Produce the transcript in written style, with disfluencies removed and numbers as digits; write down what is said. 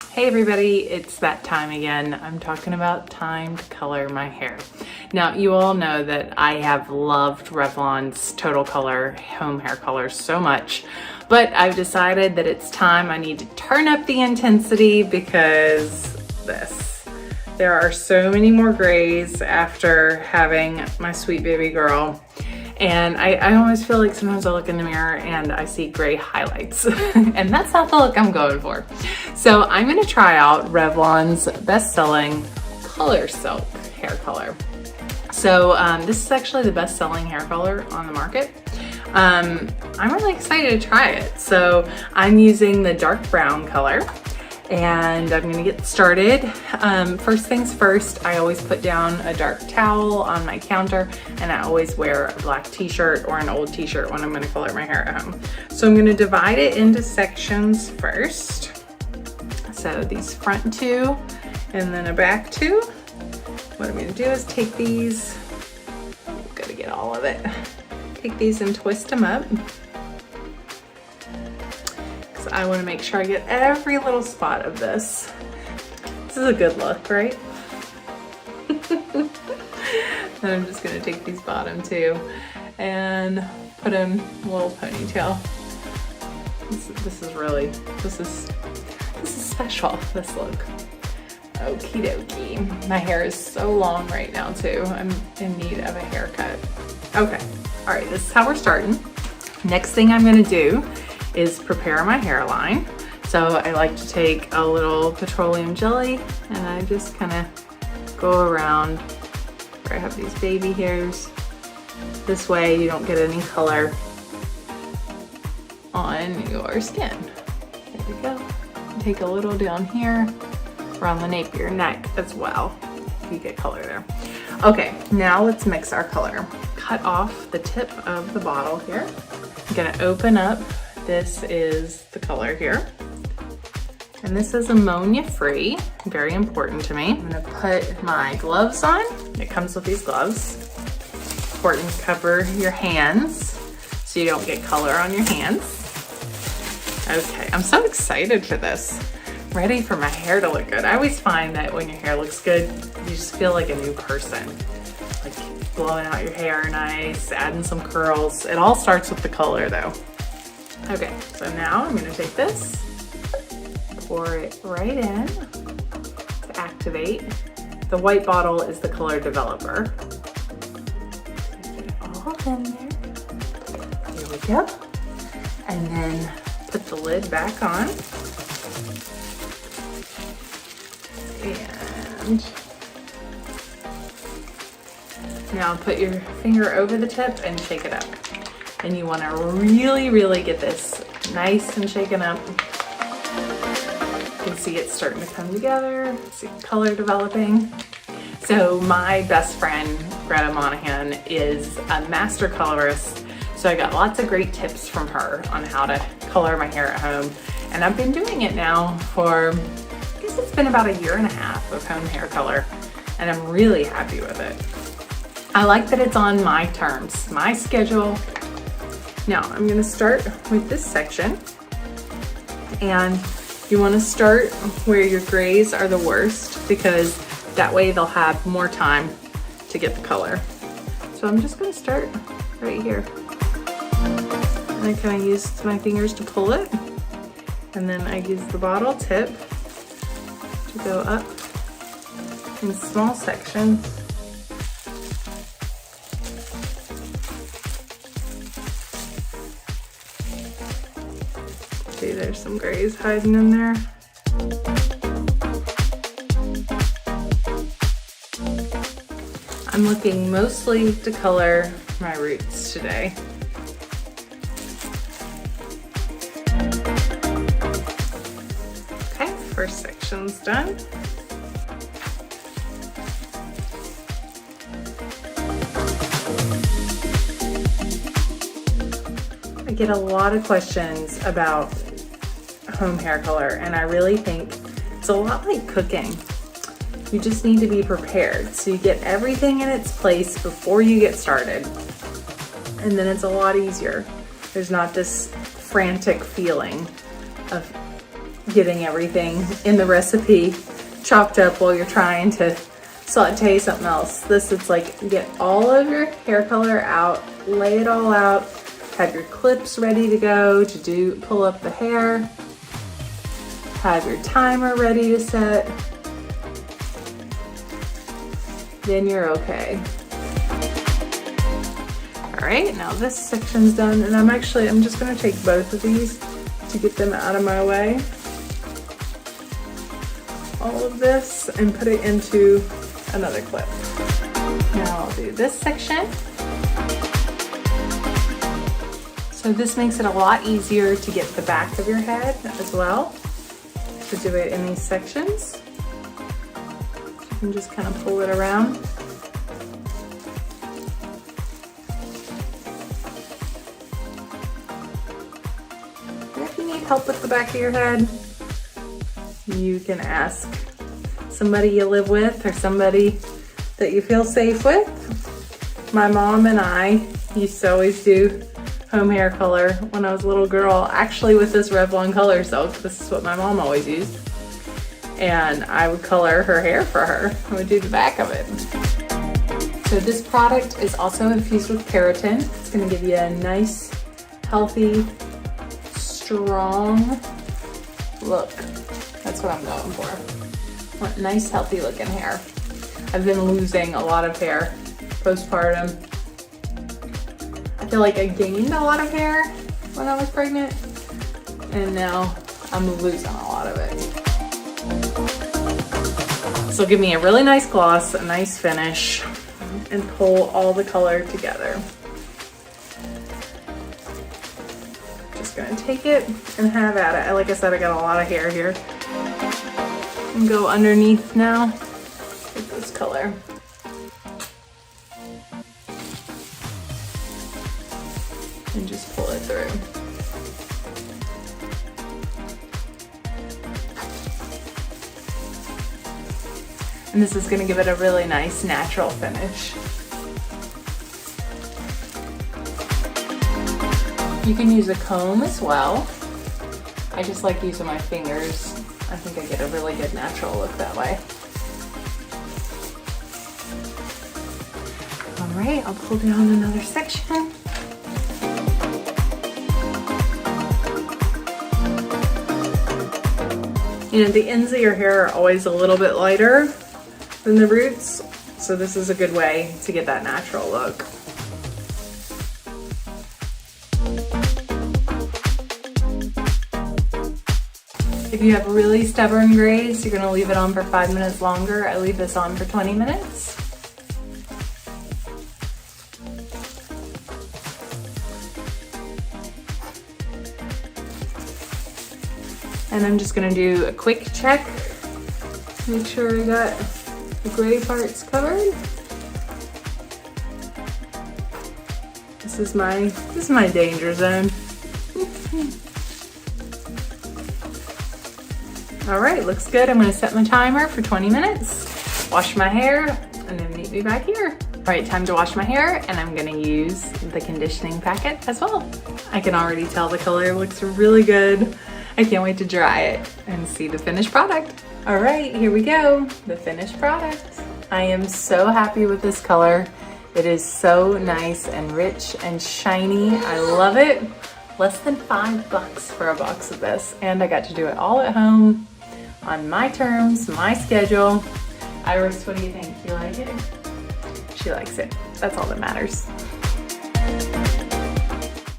Hey everybody, it's that time again. I'm talking about time to color my hair. Now, you all know that I have loved Revlon's Total Color home hair color so much, but I've decided that it's time I need to turn up the intensity because there are so many more grays after having my sweet baby girl. And I always feel like sometimes I look in the mirror and I see gray highlights and that's not the look I'm going for. So I'm gonna try out Revlon's best-selling ColorSilk hair color. So this is actually the best-selling hair color on the market. I'm really excited to try it. So I'm using the dark brown color. And I'm gonna get started. First things first, I always put down a dark towel on my counter and I always wear a black t-shirt or an old t-shirt when I'm gonna color my hair at home. So I'm gonna divide it into sections first. So these front two and then a back two. What I'm gonna do is take these, gotta get all of it. Take these and twist them up. I want to make sure I get every little spot of this. This is a good look, right? And I'm just going to take these bottom two and put them in a little ponytail. This is special, this look. Okie dokie. My hair is so long right now too. I'm in need of a haircut. Okay, all right, this is how we're starting. Next thing I'm going to do is prepare my hairline. So I like to take a little petroleum jelly and I just kind of go around where I have these baby hairs. This way you don't get any color on your skin. There we go. Take a little down here around the nape of your neck as well. You get color there. Okay, now let's mix our color. Cut off the tip of the bottle here. I'm gonna open up. This is the color here. And this is ammonia free, very important to me. I'm gonna put my gloves on. It comes with these gloves. Important to cover your hands so you don't get color on your hands. Okay, I'm so excited for this. Ready for my hair to look good. I always find that when your hair looks good, you just feel like a new person. Like blowing out your hair nice, adding some curls. It all starts with the color though. Okay, so now I'm gonna take this, pour it right in to activate. The white bottle is the color developer. Get it all in there. There we go. And then put the lid back on. And now put your finger over the tip and shake it up. And you want to really get this nice and shaken up. You can see it starting to come together, see color developing. So my best friend, Greta Monahan, is a master colorist. So I got lots of great tips from her on how to color my hair at home. And I've been doing it now for, I guess it's been about 1.5 years of home hair color. And I'm really happy with it. I like that it's on my terms, my schedule. Now I'm gonna start with this section, and you wanna start where your grays are the worst because that way they'll have more time to get the color. So I'm just gonna start right here. And I kind of use my fingers to pull it, and then I use the bottle tip to go up in small sections. See, there's some grays hiding in there. I'm looking mostly to color my roots today. Okay, first section's done. I get a lot of questions about home hair color, and I really think it's a lot like cooking. You just need to be prepared so you get everything in its place before you get started, and then it's a lot easier. There's not this frantic feeling of getting everything in the recipe chopped up while you're trying to saute something else. This, it's like get all of your hair color out, lay it all out, have your clips ready to go to pull up the hair, have your timer ready to set, then you're okay. All right, now this section's done, and I'm just gonna take both of these to get them out of my way. All of this and put it into another clip. Now I'll do this section. So this makes it a lot easier to get the back of your head as well, to do it in these sections. You can just kind of pull it around. And if you need help with the back of your head, you can ask somebody you live with or somebody that you feel safe with. My mom and I used to always do home hair color when I was a little girl, actually with this Revlon ColorSilk. This is what my mom always used. And I would color her hair for her. I would do the back of it. So this product is also infused with keratin. It's gonna give you a nice, healthy, strong look. That's what I'm going for. Want nice, healthy looking hair. I've been losing a lot of hair postpartum. I feel like I gained a lot of hair when I was pregnant, and now I'm losing a lot of it. This will give me a really nice gloss, a nice finish, and pull all the color together. Just gonna take it and have at it. Like I said, I got a lot of hair here. And go underneath now with this color. And just pull it through. And this is gonna give it a really nice natural finish. You can use a comb as well. I just like using my fingers. I think I get a really good natural look that way. All right, I'll pull down another section. You know, the ends of your hair are always a little bit lighter than the roots, so this is a good way to get that natural look. If you have really stubborn grays, you're gonna leave it on for 5 minutes longer. I leave this on for 20 minutes. And I'm just gonna do a quick check. Make sure I got the gray parts covered. This is my danger zone. All right, looks good. I'm gonna set my timer for 20 minutes, wash my hair, and then meet me back here. All right, time to wash my hair, and I'm gonna use the conditioning packet as well. I can already tell the color looks really good. I can't wait to dry it and see the finished product. All right, here we go, the finished product. I am so happy with this color. It is so nice and rich and shiny. I love it. Less than $5 for a box of this, and I got to do it all at home on my terms, my schedule. Iris, what do you think? You like it? She likes it. That's all that matters.